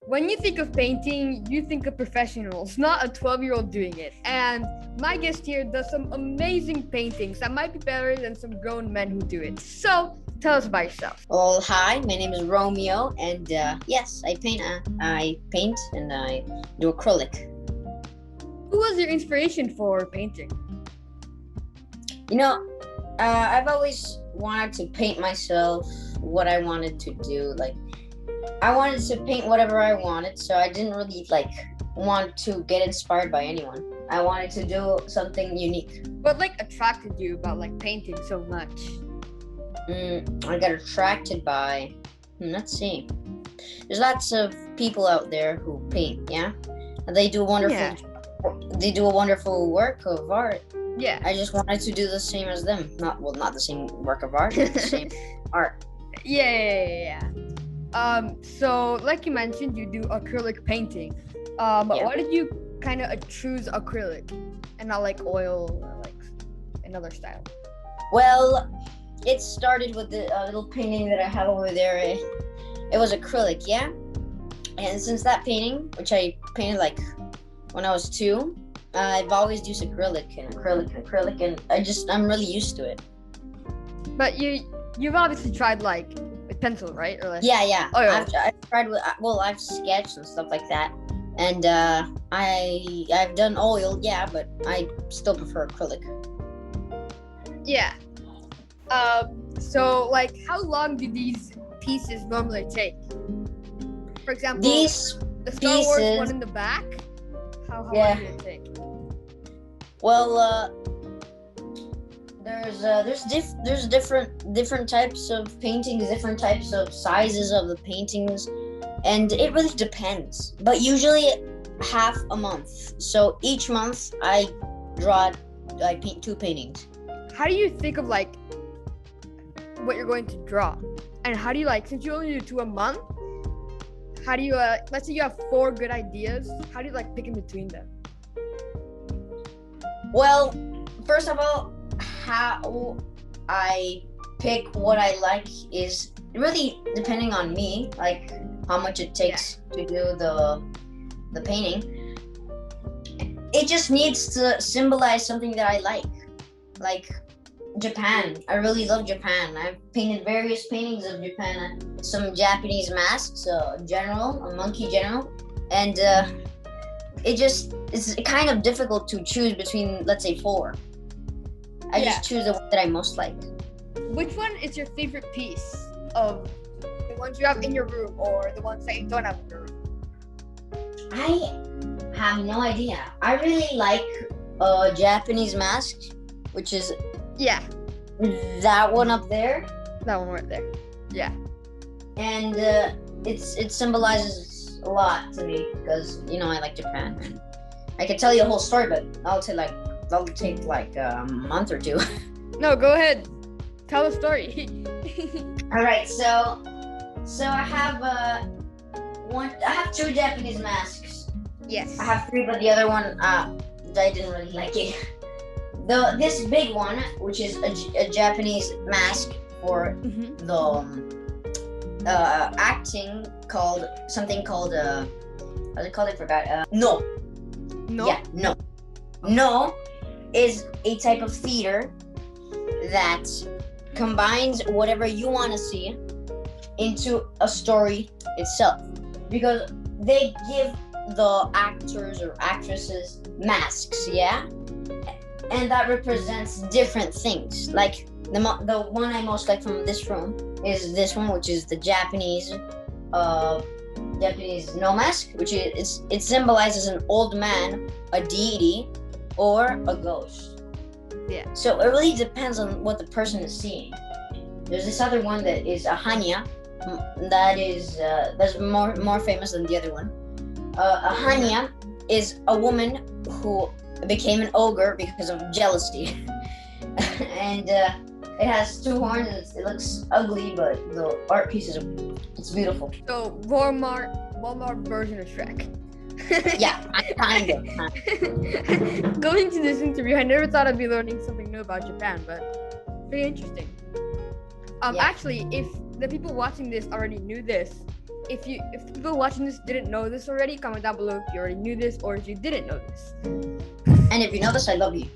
When you think of painting, you think of professionals, not a 12-year-old doing it. And my guest here does some amazing paintings that might be better than some grown men who do it. So, tell us about yourself. Well, hi, my name is Romeo, and yes, I paint. I paint and I do acrylic. Who was your inspiration for painting? I've always wanted to paint myself. What I wanted to do, I wanted to paint whatever I wanted, so I didn't really want to get inspired by anyone. I wanted to do something unique. What attracted you about painting so much? I got attracted by. Let's see. There's lots of people out there who paint. Yeah, they do wonderful. Yeah. They do a wonderful work of art. Yeah. I just wanted to do the same as them. Not the same work of art, but the same art. Yeah. So like you mentioned, you do acrylic painting. Why did you kind of choose acrylic and not oil or another style? Well, it started with the little painting that I have over there. It was acrylic, yeah. And since that painting, which I painted when I was 2, I've always used acrylic, and I'm really used to it. But you've obviously tried with pencil, right? Or Yeah. oil. I've tried with I've sketched and stuff like that, and I've done oil, yeah, but I still prefer acrylic. Yeah. So how long do these pieces normally take? For example, These the Star pieces, Wars one in the back. How long did it take? Well, there's different types of paintings, different types of sizes of the paintings, and it really depends. But usually half a month. So each month I paint 2 paintings. How do you think of what you're going to draw? And how do you since you only do 2 a month, how do you let's say you have 4 good ideas, how do you pick in between them? Well, first of all, how I pick what I like is really depending on me, how much it takes to do the painting. It just needs to symbolize something that I like Japan. I really love Japan. I've painted various paintings of Japan, some Japanese masks, a monkey general, and it's kind of difficult to choose between, let's say, 4. I just choose the one that I most like. Which one is your favorite piece of the ones you have in your room or the ones that you don't have in your room? I have no idea. I really like Japanese mask, which is that one up there. That one right there. Yeah. And it symbolizes a lot to me because I like Japan. I could tell you a whole story, but that'll take a month or 2. No, go ahead. Tell the story. All right, so I have I have 2 Japanese masks. Yes. I have 3, but the other one I didn't really like it. This big one, which is a Japanese mask for the acting called something called what's it called? I forgot. No. Yeah, no. No is a type of theater that combines whatever you want to see into a story itself, because they give the actors or actresses masks, yeah, and that represents different things. The one I most like from this room is this one, which is the Japanese no mask, which is it symbolizes an old man, a deity, or a ghost. Yeah. So it really depends on what the person is seeing. There's this other one that is a hanya, that's more famous than the other one. A hanya is a woman who became an ogre because of jealousy, and it has 2 horns. It looks ugly, but the art piece it's beautiful. So Walmart version of Shrek. Yeah, kind of. Going to this interview, I never thought I'd be learning something new about Japan, but pretty interesting. Actually, if the people watching this already knew this, if people watching this didn't know this already, comment down below if you already knew this or if you didn't know this. And if you know this, I love you.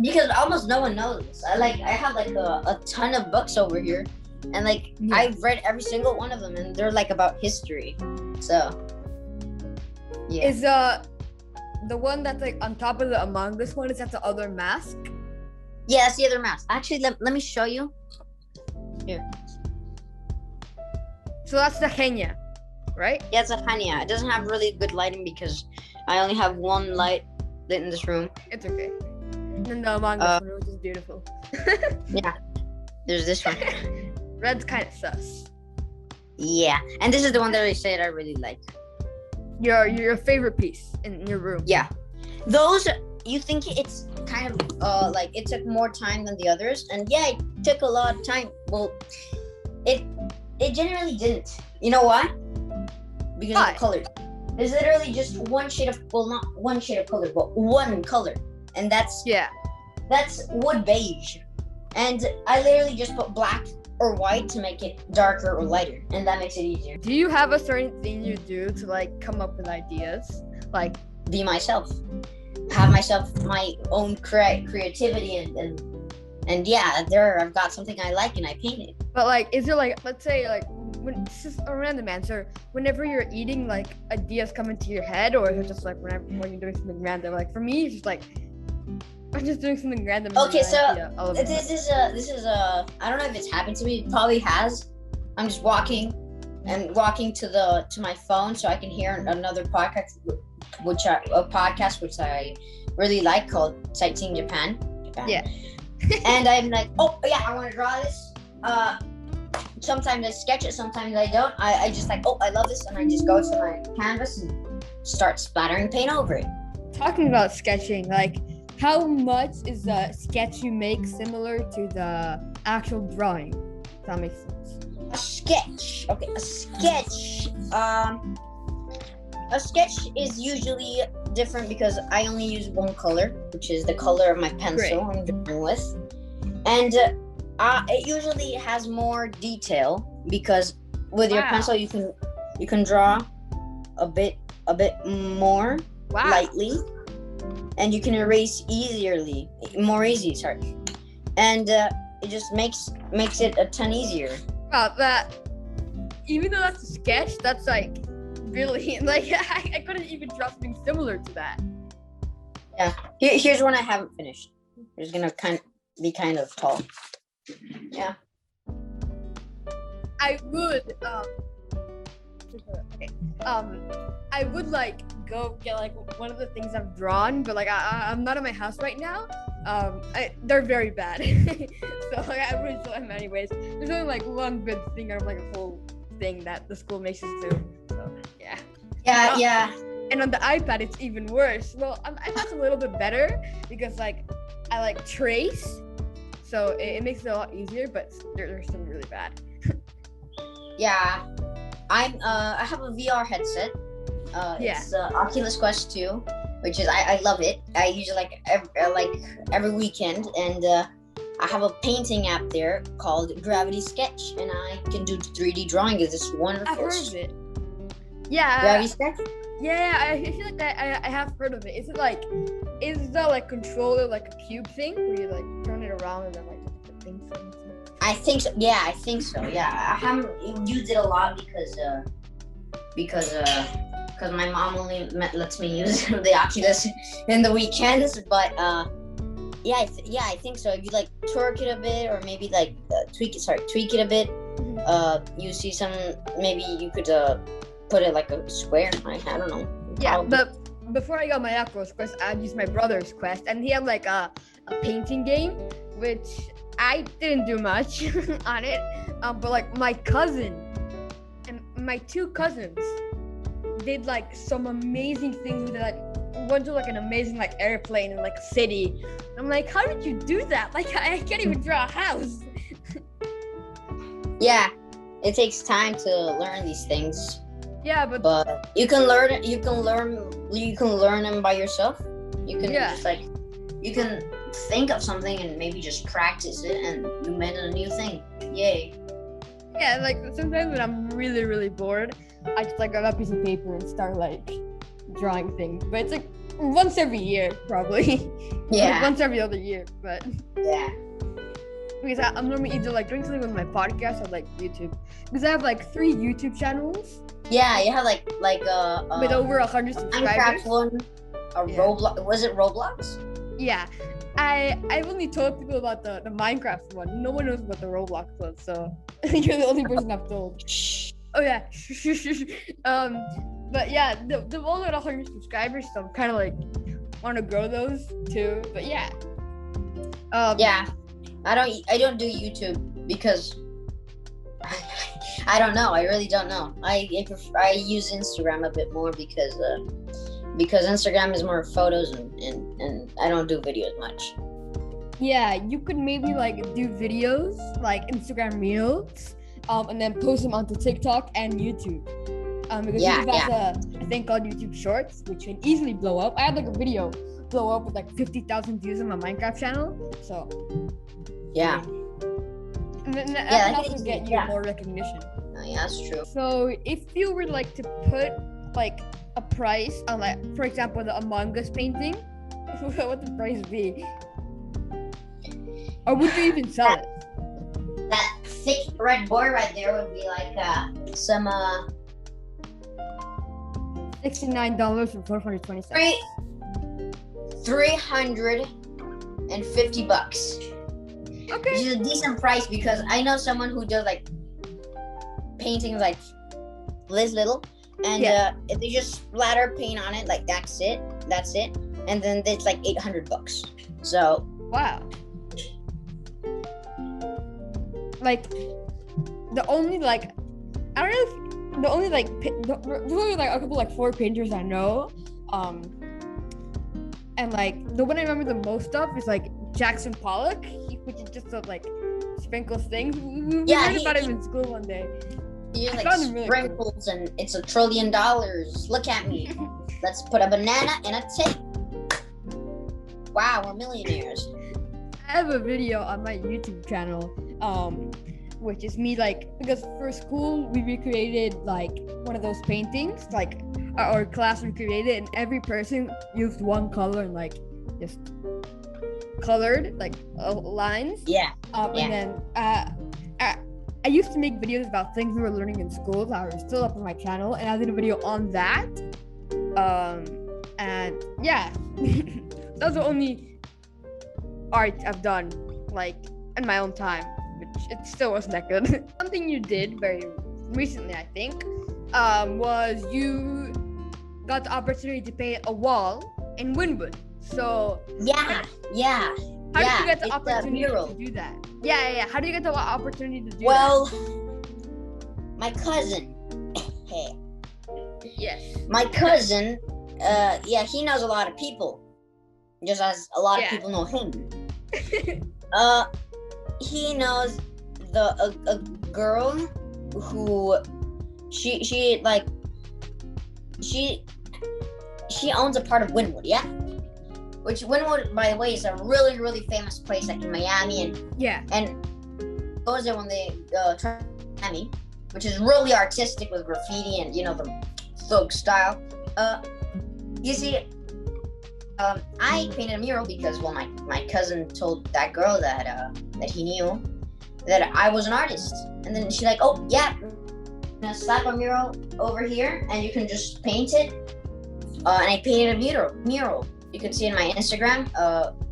Because almost no one knows this. I have like a ton of books over here, and like I've read every single one of them, and they're like about history. So yeah. Is the one that's like on top of the Among Us one, is that the other mask? Yeah, that's the other mask. Actually, let me show you. Here. So that's the Kenya, right? Yeah, it's a Kenya. It doesn't have really good lighting because I only have one light lit in this room. It's okay. And then the Among Us one, which is beautiful. Yeah. There's this one. Red's kind of sus. Yeah, and this is the one that I said I really like. Your favorite piece in your room. Yeah. Those, you think it's kind of like it took more time than the others, and yeah, it took a lot of time. Well, it generally didn't. You know why? Because of the color. There's literally just one shade of, well, not one shade of color, but one color, and that's wood beige. And I literally just put black or white to make it darker or lighter, and that makes it easier. Do you have a certain thing you do to like come up with ideas? Like be myself, have my own creativity, and yeah, I've got something I like and I paint it. But like, is there like, let's say like, when this is a random answer, whenever you're eating, like ideas come into your head, or is it just like when you're doing something random? Like for me, it's just like I'm just doing something random. Okay, so this is I don't know if it's happened to me. It probably has. I'm just walking to my phone so I can hear another podcast, which I really like, called Sightseeing Japan. Yeah. And I'm like, oh yeah, I want to draw this. Sometimes I sketch it, sometimes I don't. I just like, oh, I love this, and I just go to my canvas and start splattering paint over it. Talking about sketching, like, how much is the sketch you make similar to the actual drawing? If that makes sense. A sketch. Okay, a sketch. A sketch is usually different because I only use one color, which is the color of my pencil I'm drawing with, and it usually has more detail because with your pencil you can draw a bit more lightly, and you can erase more easy. Sorry, and it just makes it a ton easier. Wow, that even though that's a sketch, that's like really like I couldn't even draw something similar to that. Yeah, here's one I haven't finished. It's gonna be kind of tall. Yeah. I would I would like go get like one of the things I've drawn, but like I'm not at my house right now. They're very bad. So like I wouldn't show them anyways. There's only like one good thing out of like a whole thing that the school makes us do. So yeah. Yeah. And on the iPad it's even worse. Well, iPad's a little bit better because like I like trace, so it makes it a lot easier, but they're still really bad. Yeah, I have a VR headset. It's Oculus Quest 2, which is I love it. I use it like every weekend, and I have a painting app there called Gravity Sketch, and I can do 3D drawing. It's wonderful. I've heard of it. Yeah. Gravity Sketch. Yeah, I feel like I have heard of it. Is the like controller like a cube thing where you like turn it around and then like different things? I think so. Yeah, I think so. Yeah, I haven't used it a lot because my mom only lets me use the Oculus in the weekends. But yeah, I think so. If you like twerk it a bit, or maybe like tweak it a bit. You see some. Maybe you could put it like a square. I don't know. Yeah, but before I got my Oculus Quest, I'd use my brother's Quest, and he had like a painting game, which I didn't do much on it. But like my cousin and my two cousins did like some amazing things with it. Like went to like an amazing like airplane in like a city. I'm like, how did you do that? Like I can't even draw a house. Yeah, it takes time to learn these things. Yeah, but you can learn them by yourself. You can just like you can think of something and maybe just practice it, and you made a new thing. Yay. Yeah, like sometimes when I'm really, really bored, I just like grab a piece of paper and start like drawing things. But it's like once every year, probably. Yeah. Like once every other year, but Yeah. because I'm normally either like doing something with my podcast or like YouTube. Because I have like 3 YouTube channels. Yeah, you have like with over 100 subscribers. Minecraft one, Yeah. Roblox. Was it Roblox? Yeah. I've only told people about the Minecraft one. No one knows about the Roblox one, so you're the only person I've told. Oh yeah. But yeah, the one with 100 subscribers, so I'm kind of like want to grow those too. But yeah. Yeah, I don't do YouTube because I don't know. I really don't know. I use Instagram a bit more because Instagram is more photos and I don't do videos much. Yeah, you could maybe like do videos like Instagram Reels, and then post them onto TikTok and YouTube. Because YouTube has a thing called YouTube Shorts, which can easily blow up. I had like a video blow up with like 50,000 views on my Minecraft channel. So yeah. And then that can also get you more recognition. Oh, yeah, that's true. So if you were like to put like a price on like, for example, the Among Us painting, what would the price be? Or would you even sell it? That thick red board right there would be like some $69 for 420 cents. $350. Okay. Which is a decent price because I know someone who does like paintings like this little, and if they just splatter paint on it, like that's it, and then it's like $800. So wow. Like the only like I don't know if the only like there's only like a couple like 4 painters I know, and like the one I remember the most of is like Jackson Pollock, which is just like sprinkles things. We heard about him in school one day. You're like sprinkles really and it's $1 trillion. Look at me. Let's put a banana in a tape. Wow, we're millionaires. I have a video on my YouTube channel, which is me like, because for school we recreated like one of those paintings, like our class recreated, and every person used one color and like just colored like lines. Yeah. And then I used to make videos about things we were learning in school that are still up on my channel, and I did a video on that. And yeah, that's the only art I've done like in my own time, which it still wasn't that good. Something you did very recently, I think, was you got the opportunity to paint a wall in Wynwood. So yeah. How did you get the opportunity to do that? Yeah. How did you get the opportunity to do that? Well, my cousin. Yes. My cousin, he knows a lot of people, just as a lot of people know him. He knows a girl who she owns a part of Wynwood, yeah. Which Wynwood, by the way, is a really, really famous place, like in Miami, and goes there when they try Miami, which is really artistic with graffiti and the thug style. You see, I painted a mural because my cousin told that girl that he knew that I was an artist, and then she's like, oh yeah, I'm gonna slap a mural over here, and you can just paint it. And I painted a mural. You can see in my Instagram.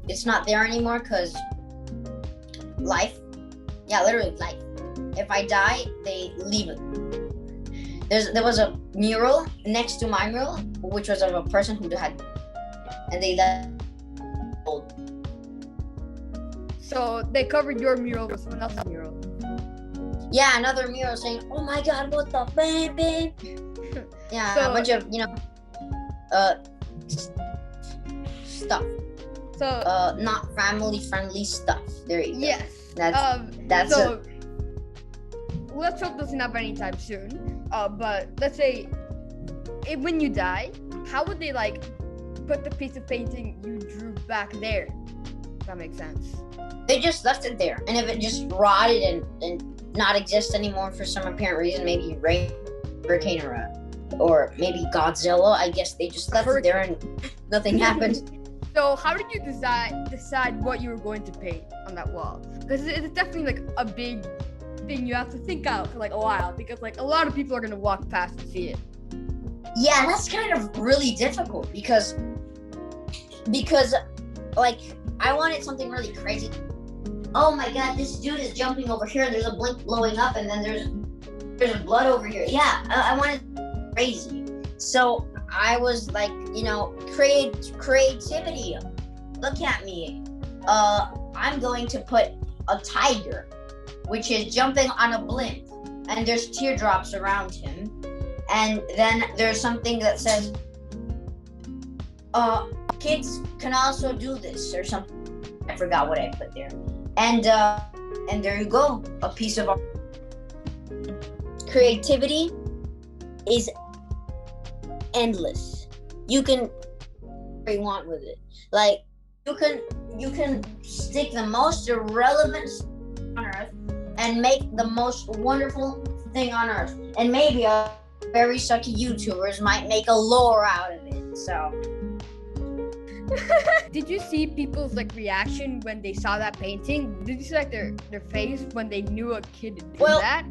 It's not there anymore because life. Yeah, literally life. If I die, they leave it. There was a mural next to my mural, which was of a person who had, and they left. So they covered your mural with someone else's mural. Yeah, another mural saying, "Oh my God, what the baby?" Yeah, so, a bunch of stuff. So not family friendly stuff. There you go. Yes. That's so. Let's hope doesn't happen anytime soon. But let's say, when you die, how would they like put the piece of painting you drew back there? If that makes sense. They just left it there, and if it just rotted and not exist anymore for some apparent reason. Maybe hurricane or maybe Godzilla. I guess they just left it there and nothing happened. So how did you decide what you were going to paint on that wall? Because it's definitely like a big thing you have to think out for like a while, because like a lot of people are gonna walk past and see it. Yeah, that's kind of really difficult because like I wanted something really crazy. Oh my god, this dude is jumping over here and there's a blink blowing up and then there's blood over here. Yeah, I wanted crazy. So I was like, creativity. Look at me. I'm going to put a tiger, which is jumping on a blimp, and there's teardrops around him. And then there's something that says, kids can also do this, or something. I forgot what I put there. And there you go, a piece of art. Creativity is endless. You can do what you want with it. Like you can stick the most irrelevant on earth and make the most wonderful thing on earth. And maybe very sucky YouTubers might make a lore out of it. So did you see people's like reaction when they saw that painting? Did you see like their face when they knew a kid did that?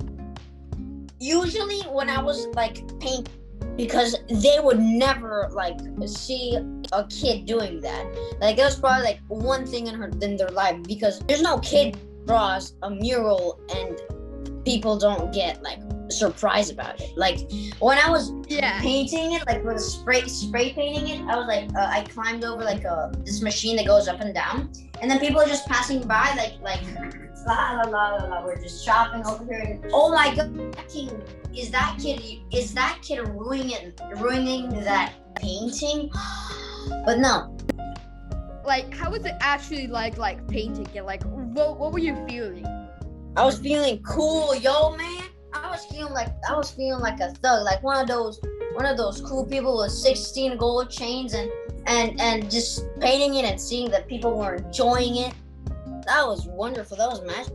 Usually when I was like painting, because they would never like see a kid doing that. Like it was probably like one thing in their life, because there's no kid draws a mural and people don't get like surprised about it. Like when I was painting it, like with spray painting it, I was like I climbed over like this machine that goes up and down, and then people are just passing by like la la la la la. We're just shopping over here, and oh my god, is that kid ruining that painting? But no. Like, how was it actually like painting it? Like, what were you feeling? I was feeling cool, yo, man. I was feeling like a thug, like one of those cool people with 16 gold chains and just painting it and seeing that people were enjoying it. That was wonderful. That was magic.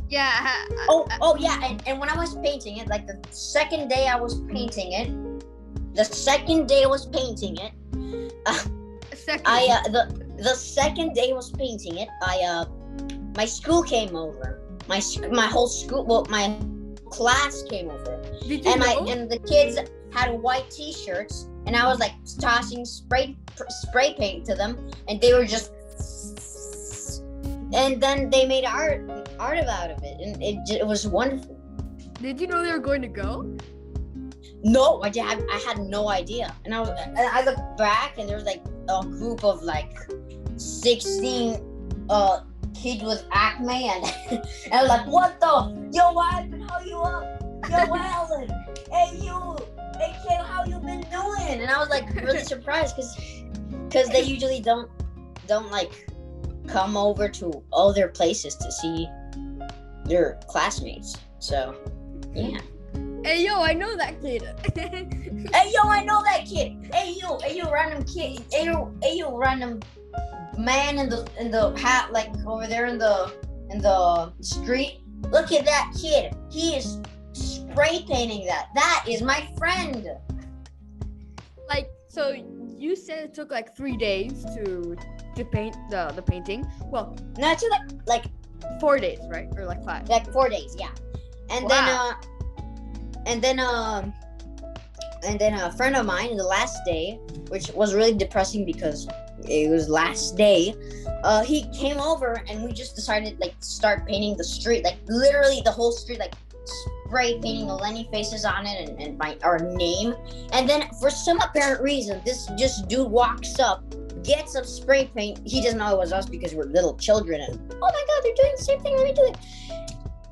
Yeah. Oh yeah, and when I was painting it, like the second day I was painting it, the second day was painting it, my school came over. My whole school, my class came over. Did you know? And the kids had white T-shirts, and I was like tossing spray paint to them, and they were just, and then they made art out of it, and it was wonderful. Did you know they were going to go? No, I had no idea, and I looked back, and there was like a group of like 16 kids with acne, and I was like, what the? Yo, Ivan, how you up? Yo, Alan, hey kid, how you been doing? And I was like really surprised, because they usually don't like come over to other places to see their classmates. So yeah. Hey yo, I know that kid. Hey yo, I know that kid. Hey you random kid. Hey you random man in the hat, like over there in the street. Look at that kid. He is spray painting that. That is my friend. Like, so you said it took like 3 days to paint the painting. Well, no, it took like 4 days, right? Or like 5. Like 4 days, yeah. And wow. then a friend of mine, the last day, which was really depressing because it was last day, he came over and we just decided like to start painting the street, like literally the whole street, like spray painting the Lenny faces on it and our name. And then for some apparent reason, this just dude walks up, gets some spray paint. He doesn't know it was us because we're little children, and oh my god, they're doing the same thing we're doing.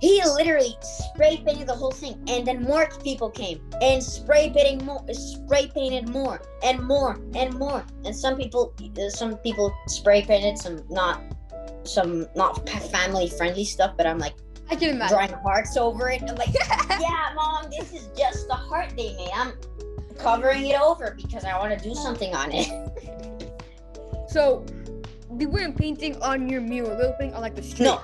He literally spray painted the whole thing, and then more people came and spray painted more and more and more. And some people spray painted some not family friendly stuff, but I'm like, I can imagine drawing hearts over it. I'm like, yeah, mom, this is just the heart they made. I'm covering it over because I want to do something on it. So, they weren't painting on your mural. They were painting on like the street.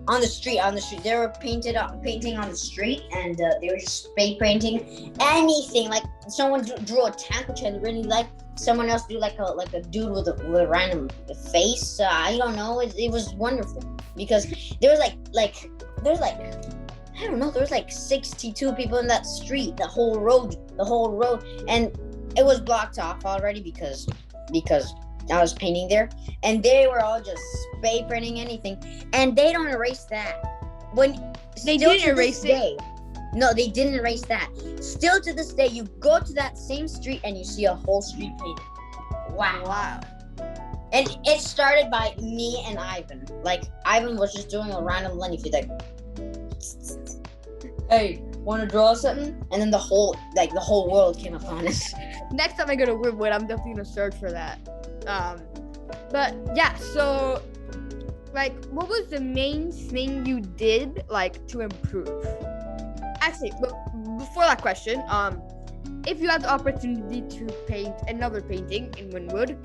On the street. They were painting on the street, and they were just spray painting anything. Like someone drew a tank, which I really like. Someone else drew like a dude with a random face. I don't know. It was wonderful because there was like I don't know. There was like 62 people in that street. The whole road, and it was blocked off already because I was painting there, and they were all just spray painting anything, and they don't erase that. When they didn't erase it. No, they didn't erase that. Still to this day, you go to that same street and you see a whole street painted. Wow. And it started by me and Ivan. Like Ivan was just doing a random line. He's like, "Hey, want to draw something?" And then the whole world came upon us. Next time I go to Wynwood, I'm definitely gonna search for that. But yeah, so like, what was the main thing you did like to improve? Actually, before that question, if you had the opportunity to paint another painting in Wynwood,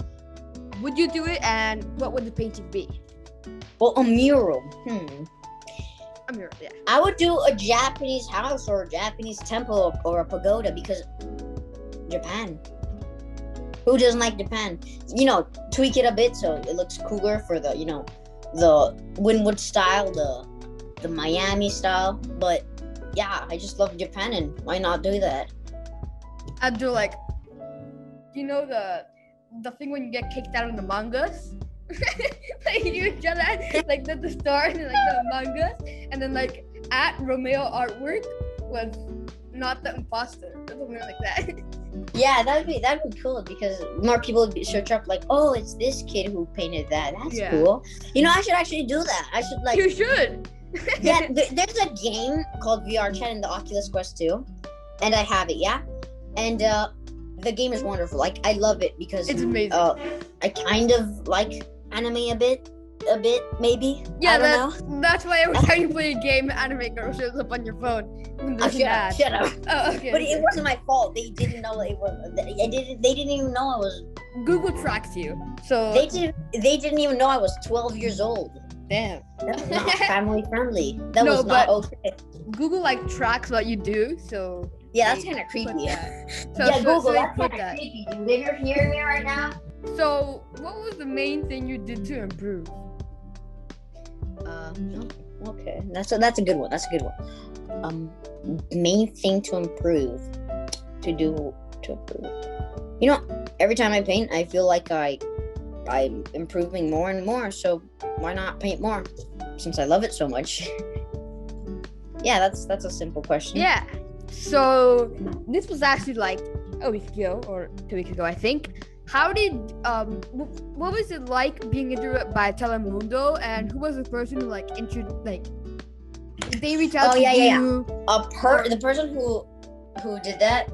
would you do it, and what would the painting be? Well, a mural. A mural, yeah. I would do a Japanese house or a Japanese temple or a pagoda because Japan. Who doesn't like Japan? Tweak it a bit so it looks cooler for the Wynwood style, the Miami style. But yeah, I just love Japan, and why not do that? I'd do like, the thing when you get kicked out of the mangas? Like you draw that, like the stars and like the mangas, and then like at Romeo artwork was not the imposter, something like that. Yeah, that'd be cool because more people would search up like, oh, it's this kid who painted that. That's cool. I should actually do that. I should You should. Yeah, there's a game called VR Chat in the Oculus Quest 2, and I have it. Yeah, and the game is wonderful. Like I love it because it's amazing. I kind of like anime a bit maybe. Yeah, that's why every time you play a game, anime girl shows up on your phone. Shut up. Oh, okay. But it wasn't my fault. They didn't know it was. They didn't even know I was. Google tracks you, so they didn't even know I was 12 years old. Damn. That's not family friendly. That was not okay. Google like tracks what you do, so yeah, that's kind of creepy. Google, that's kind of creepy. Dude, if you're hearing me right now. So, what was the main thing you did to improve? Okay, that's a good one. Main thing to improve, to improve. Every time I paint, I feel like I'm improving more and more. So why not paint more? Since I love it so much. Yeah, that's a simple question. Yeah. So this was actually like a week ago or 2 weeks ago, I think. How did what was it like being interviewed by TeleMundo, and who was the person who did they reach out to you? The person who did that,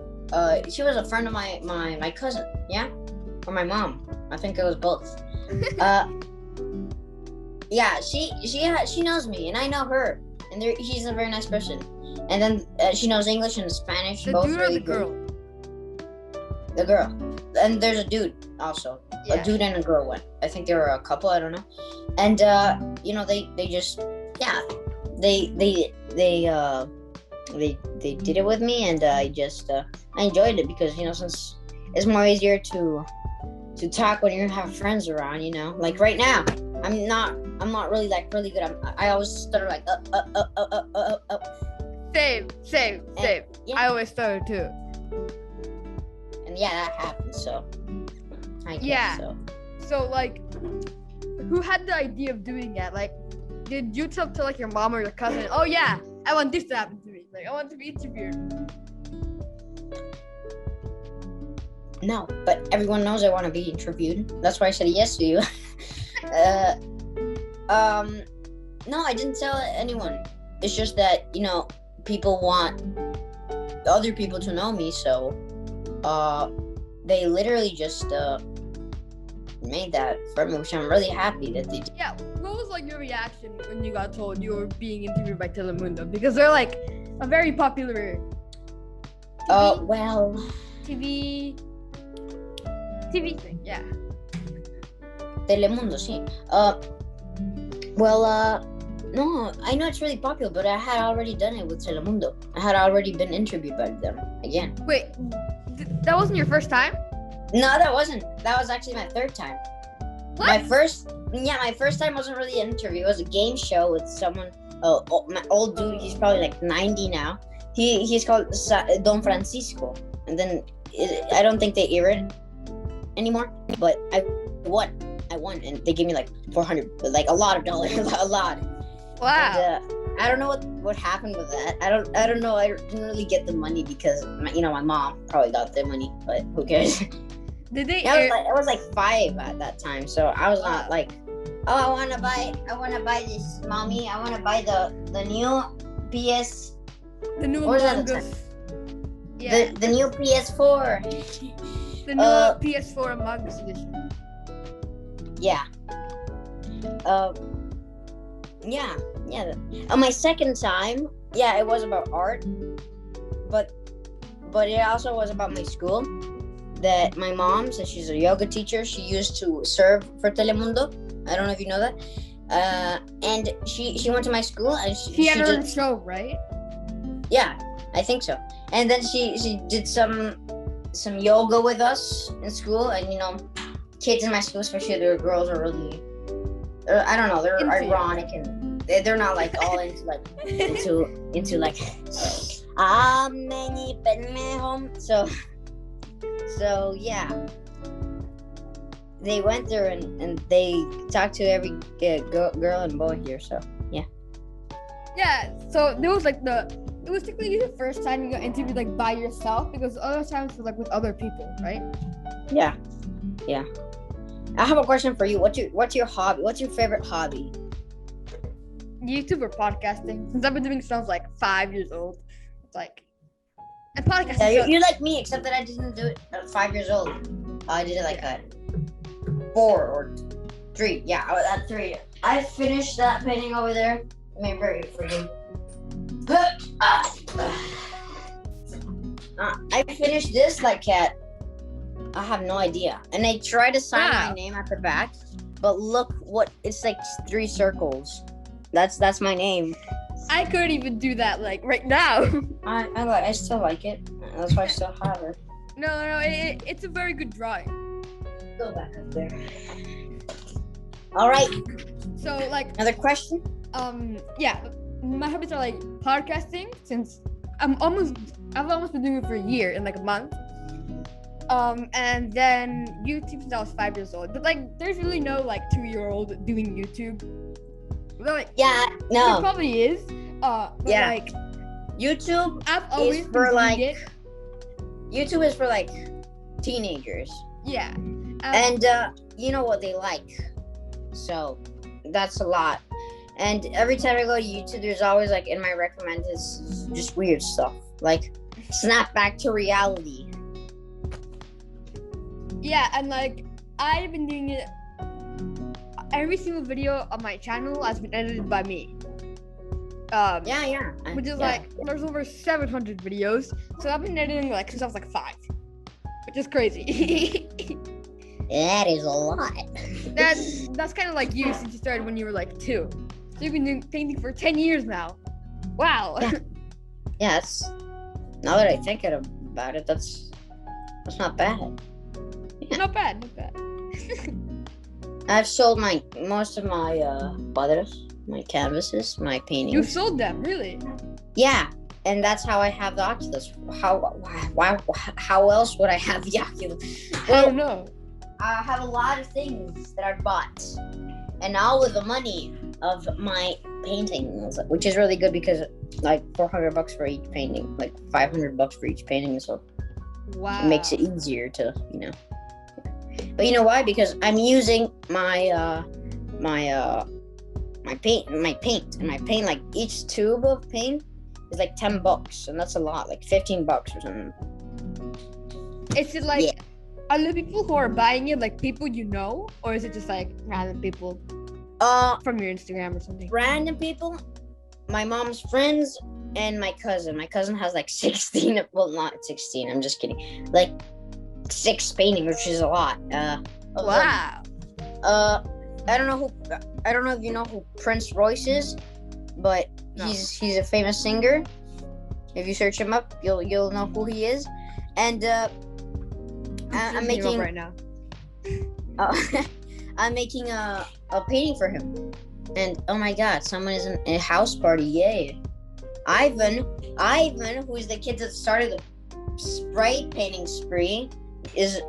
she was a friend of my cousin, yeah, or my mom. I think it was both. Yeah, she knows me and I know her, and she's a very nice person. And then she knows English and Spanish. The both dude really or the girl? The girl. And there's a dude also. Yeah. A dude and a girl went. I think they were a couple, I don't know. And they just they did it with me, and I enjoyed it because since it's more easier to talk when you have friends around, like right now I'm not really really good. I always stutter like Same. Yeah. I always stutter too. And yeah, that happens, so I guess so. So like, who had the idea of doing that? Like, did you tell like your mom or your cousin, oh yeah, I want this to happen to me, like I want to be interviewed? No, but everyone knows I want to be interviewed. That's why I said yes to you. No, I didn't tell anyone. It's just that, people want other people to know me, so they literally just made that for me, which I'm really happy that they did. Yeah, what was like your reaction when you got told you were being interviewed by TeleMundo? Because they're like a very popular TV thing, yeah. TeleMundo, sí. No, I know it's really popular, but I had already done it with TeleMundo. I had already been interviewed by them again. Wait, that wasn't your first time? No, that wasn't. That was actually my third time. What? My first time wasn't really an interview. It was a game show with someone. My old dude. He's probably like 90 now. He's called Don Francisco, and then I don't think they air it anymore. But I won, and they gave me like 400, like a lot of dollars, a lot. Wow. And, I don't know what happened with that. I don't know. I didn't really get the money because my mom probably got the money, but who cares? Did they? I was like 5 at that time, so I was not like, oh, I want to buy this, mommy. I want to buy the new PS. The new Among Us. Yeah. The new PS4. The new PS4 Among Us edition. Yeah. Yeah. My second time, it was about art, but it also was about my school. That my mom, since she's a yoga teacher, she used to serve for TeleMundo. I don't know if you know that. And she went to my school and she had her own show, right? Yeah, I think so. And then she did some yoga with us in school, and kids in my school, especially the girls, are really, I don't know, they're ironic and they're not like all into like into like many pendejo. So yeah, they went there and they talked to every girl and boy here. So yeah. Yeah. So there was like it was technically the first time you got interviewed like by yourself, because other times was like with other people, right? Yeah. I have a question for you. What's your hobby? What's your favorite hobby? YouTube or podcasting? Since I've been doing stuff like 5 years old, it's like. And podcasting. Yeah, you're like me, except that I didn't do it at 5 years old. I did it like at 4 or 3. Yeah, I was at 3. I finished that painting over there. Let me bring it for you. I finished this like at, I have no idea. And I tried to sign my name at the back, but look what, it's like 3 circles. That's my name. I couldn't even do that like right now. I still like it. That's why I still have it. No, it's a very good drawing. Go back up there. All right. So like another question. Yeah, my hobbies are like podcasting, since I've almost been doing it for a year in like a month. And then YouTube since I was 5 years old. But like, there's really no like 2-year-old doing YouTube. Like, yeah, no. There probably is. But yeah. Like, YouTube I've always is for like. YouTube is for like teenagers. Yeah. And you know what they like, so that's a lot. And every time I go to YouTube, there's always like in my recommended just weird stuff, like snap back to reality. Yeah, and like I've been doing it. Every single video on my channel has been edited by me. Which is like there's over 700 videos, so I've been editing like since I was like 5, which is crazy. That is a lot. That's kind of like you, since you started when you were like 2. So you've been doing painting for 10 years now. Wow. Yeah. Yes. Now that I think about it, that's not bad. Yeah. Not bad. I've sold most of my cuadros, my canvases, my paintings. You sold them, really? Yeah, and that's how I have the Oculus. How else would I have the Oculus? Well, I don't know. I have a lot of things that I bought, and all with the money of my paintings, which is really good because like $400 for each painting, like $500 for each painting, so wow, it makes it easier to But you know why? Because I'm using my paint, like each tube of paint is like $10, and that's a lot, like $15 or something. Is it like, are the people who are buying it like people you know, or is it just like random people from your Instagram or something? Random people, my mom's friends, and my cousin. My cousin has like 16, well, not 16, I'm just kidding, like 6 paintings, which is a lot. Wow. I don't know if you know who Prince Royce is, but No. he's a famous singer. If you search him up, you'll know who he is. And I'm making right now. I'm making a painting for him. And oh my God, someone is in a house party! Yay! Ivan, who is the kid that started the spray painting spree, is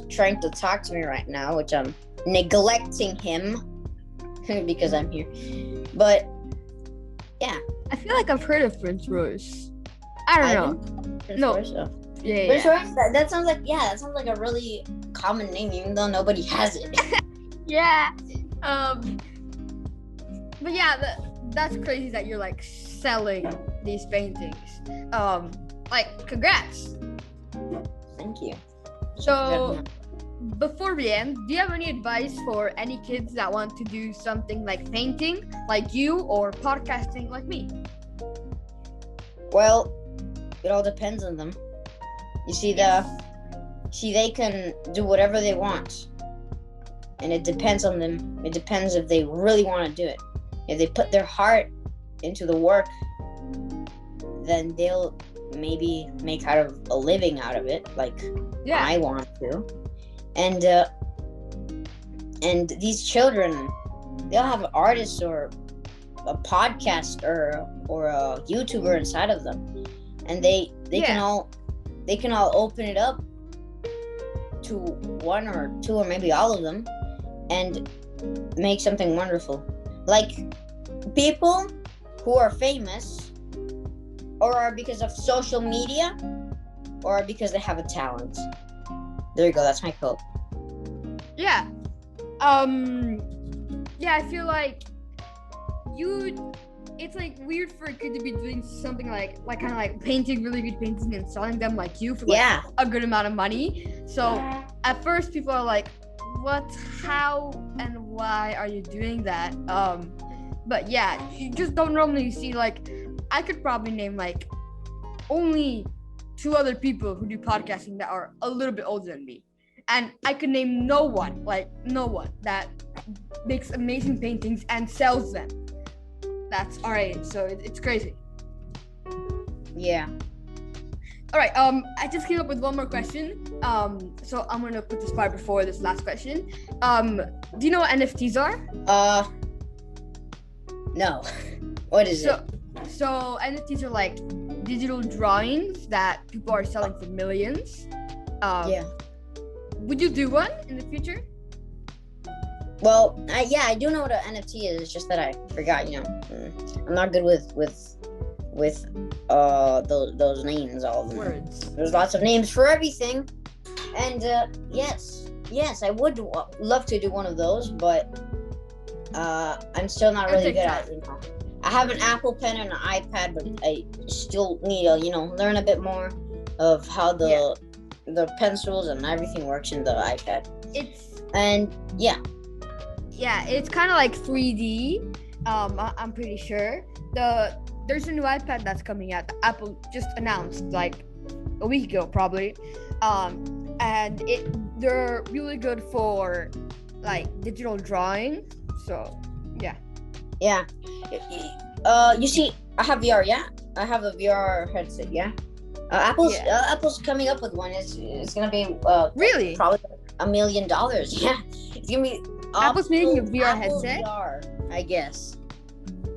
trying to talk to me right now, which I'm neglecting him because I'm here. But yeah, I feel like I've heard of Prince Royce. I don't know. Prince No. Royce? Oh. Yeah. Prince Royce? That sounds like a really common name, even though nobody has it. Yeah. But yeah, that's crazy that you're like selling these paintings. Like, congrats. Thank you. So, before we end, do you have any advice for any kids that want to do something like painting, like you, or podcasting, like me? Well, it all depends on them. You see, they can do whatever they want, and it depends on them. It depends if they really want to do it. If they put their heart into the work, then they'll maybe make a living out of it, like I want to. And these children, they'll have artists or a podcast or a YouTuber inside of them, and they can all open it up to one or two or maybe all of them and make something wonderful. Like people who are famous or are because of social media or because they have a talent. There you go, that's my quote. Yeah. Yeah, I feel like it's like weird for a kid to be doing something like kind of like painting really good paintings and selling them like you for like a good amount of money. So at first people are like, what, how, and why are you doing that? But yeah, you just don't normally see, like, I could probably name like only 2 other people who do podcasting that are a little bit older than me. And I could name no one that makes amazing paintings and sells them. That's all right. So it's crazy. Yeah. All right. I just came up with one more question. So I'm gonna put this part before this last question. Do you know what NFTs are? No. What is it? So NFTs are like digital drawings that people are selling for millions. Yeah. Would you do one in the future? Well, I do know what an NFT is. It's just that I forgot. I'm not good with those names. All of them. Words. There's lots of names for everything, and yes, I would love to do one of those, but I'm still not really good at it. I have an Apple Pen and an iPad, but I still need to learn a bit more of how the pencils and everything works in the iPad. Yeah, it's kind of like 3D. I'm pretty sure. There's a new iPad that's coming out. Apple just announced like a week ago, probably. And they're really good for like digital drawing. So yeah. Yeah. You see, I have VR. Yeah, I have a VR headset. Yeah. Apple's coming up with one. It's gonna be really probably $1 million. Yeah, it's gonna be. Apple's making a VR Apple headset? VR, I guess.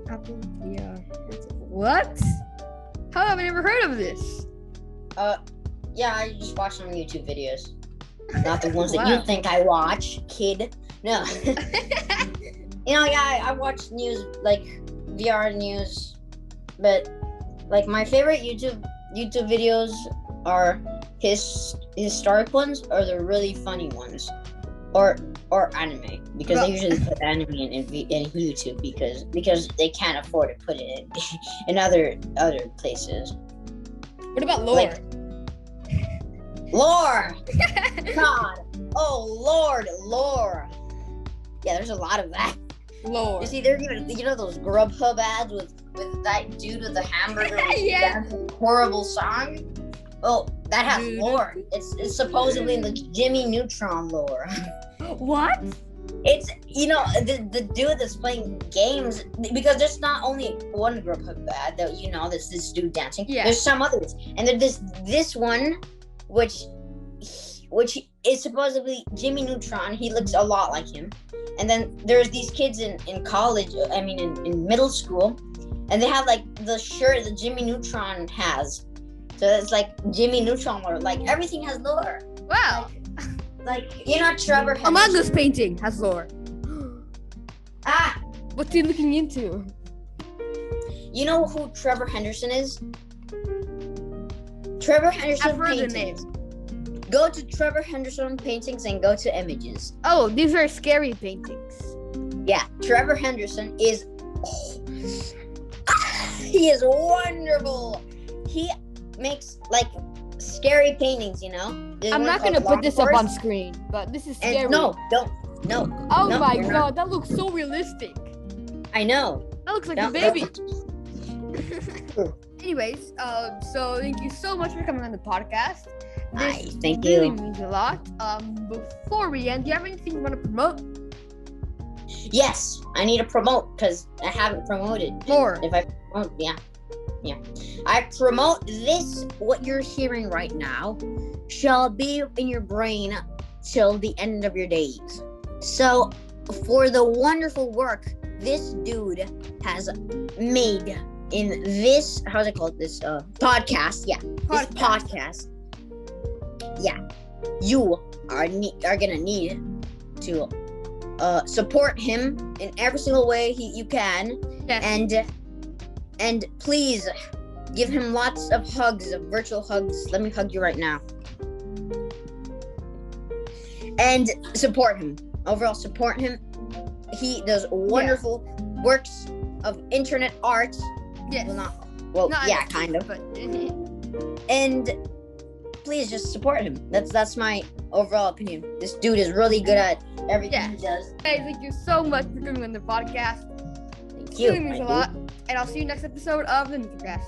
Apple VR headset. What? How have I never heard of this? Yeah, I just watch some YouTube videos. Not the ones that you think I watch, kid. No. I watch news, like VR news, but like my favorite YouTube videos are historic ones or the really funny ones. Or anime, because they usually put anime in YouTube because they can't afford to put it in other places. What about lore? Lore! God! Oh lore! Yeah, there's a lot of that. Lore. You see, they're even those Grubhub ads with that dude with the hamburger dancing horrible song. Well, that has lore. It's supposedly in the Jimmy Neutron lore. What? It's the dude that's playing games, because there's not only one group of there's this dude dancing. Yeah. There's some others, and there's this one, which is supposedly Jimmy Neutron. He looks a lot like him. And then there's these kids in college. I mean, in middle school, and they have like the shirt that Jimmy Neutron has. So it's like Jimmy Neutron lore. Like everything has lore. Wow. Like Trevor Henderson. Among Us painting has lore. What's he looking into? You know who Trevor Henderson is? Trevor Henderson I've heard paintings. the name. Go to Trevor Henderson paintings and go to images. Oh, these are scary paintings. Yeah, Trevor Henderson is. He is wonderful. He makes like scary paintings. I'm not gonna put this up on screen, but this is scary. And no. Oh no, my god, that looks so realistic. I know. That looks like a baby. Anyways, so thank you so much for coming on the podcast. This thank really you. means a lot. Before we end, do you have anything you want to promote? Yes, I need to promote because I haven't promoted. More. If I promote, yeah. I promote this. What you're hearing right now shall be in your brain till the end of your days. So, for the wonderful work this dude has made in this, how's it called? This podcast. Yeah, this podcast. Yeah, you are gonna need to support him in every single way you can. Yes. And please give him lots of hugs, of virtual hugs. Let me hug you right now. And support him. Overall, support him. He does wonderful works of internet art. Yes. Not kind of. But... And please just support him. That's my overall opinion. This dude is really good at everything he does. Guys, thank you so much for coming on the podcast. Thank you. It really means a lot. And I'll see you next episode of the Nicocast.